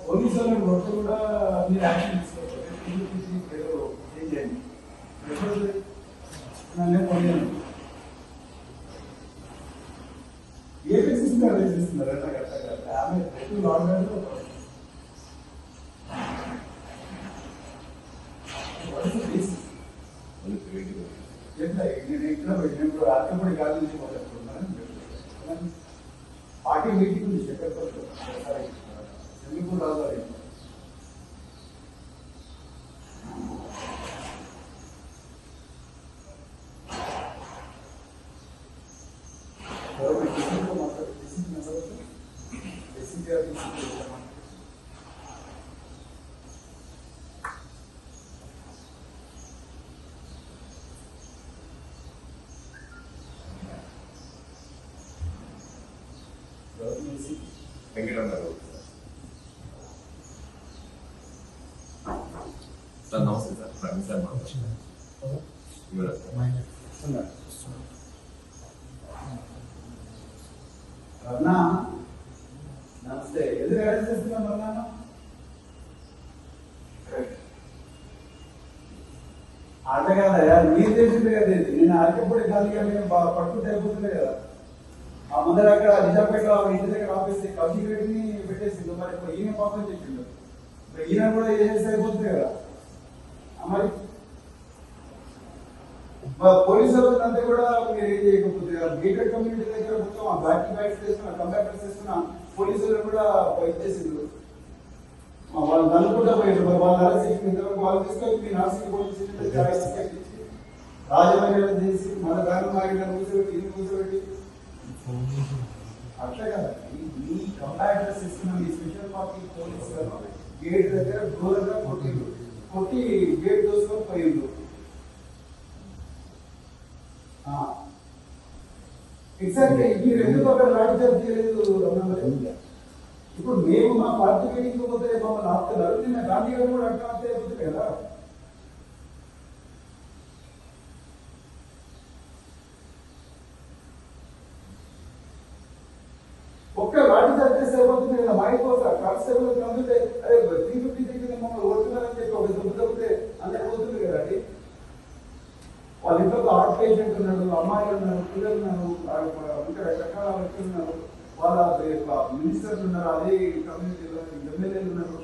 Police వాళ్ళని కొడితే కూడా మీరు యాక్షన్ తీసుకోవాలి. ఏదో ఏం చేయండి నన్నే పొందాను ఏపీ చేస్తున్నారు అట్లా కట్ట ఆమె ఎక్కువ లాంగ్ నేను ఇక్కడ ఇప్పుడు అర్థపడి కాదు నుంచి మాట్లాడుతున్నాను. పార్టీ మీటింగ్ ఉంది చక్కెరపల్లి ఎందుకు రావాలి వెంకటరావు సార్ నమస్తే సార్ ప్రవీణ్ సార్ రమణ నమస్తే ఎందుకు అరెస్ట్ చేస్తున్నాం రమణ అట్లా కాదయా మీరు చేసింది కదా ఇది నేను అరకపూడి ఖాళీగా మేము పట్టుకుంటే అయిపోతుంది కదా ఆ ముందర అక్కడ నిజాంపేట ఇంటి దగ్గర ఆఫీస్ కబ్జీని పెట్టేసిండు మరి ఇప్పుడు ఈయన పాపం చేసిండు ఇప్పుడు ఈయన కూడా ఏం చేస్తే అయిపోతుంది కదా మరి పోలీసు అంతా కూడా మీరు ఏం చేయకపోతే గేటెడ్ కమ్యూనిటీ దగ్గర మొత్తం ఆ బ్యాట్స్ చేస్తున్నా కంప్యూటర్స్ చేస్తున్నా పోలీసులు కూడా ఇచ్చేసిండు వాళ్ళు కనుక్కుంటా పోయారు వాళ్ళు అరెస్ట్ చేసి ఇంతవరకు వాళ్ళు తీసుకొని మీ నాసిక్ పోలీసు రాజమండ్రి చేసి మన దాని మాగిన కూర్చోబెట్టి ఇది కూర్చోబెట్టి అట్లా కదా ఈ కంపారిటివ్ సిస్టమ్ ఈ స్పెషల్ పార్టీ పోలీసులు గేట్ దగ్గర ఘోరంగా కొట్టి గేట్ దోసుకొని పోయిండు. ఎగ్జాక్ట్లీ మీరు ఎందుకు అక్కడ లాఠీచార్జ్ చేయలేదు రమణ? ఇప్పుడు మేము మా పార్టీ మీటింగ్ పోతే మమ్మల్ని ఆపుతున్నారు, నిన్న గాంధీ గారు కూడా అట్లా ఆపితే అయిపోతుంది కదా. ఒక్క లాఠీచార్జ్ చేస్తే అయిపోతుంది కదా. మా అయిపోతా కానిస్టేబుల్ కంప్లీట్ అరే 350 దగ్గర మమ్మల్ని ఓడుతున్నారని చెప్పి ఒక దెబ్బ తప్పితే అందరికి పోతుంది కదా. అది వాళ్ళ ఇంట్లో హార్ట్ పేషెంట్ ఉన్నాడు, అమ్మాయిలు ఉన్నారు, పిల్లలు ఉన్నారు, ఇంకా రకరకాల వ్యక్తులు ఉన్నారు, వాళ్ళ మినిస్టర్లు ఉన్నారు, అదే కమ్యూనిటీలో ఎమ్మెల్యేలు ఉన్నారు.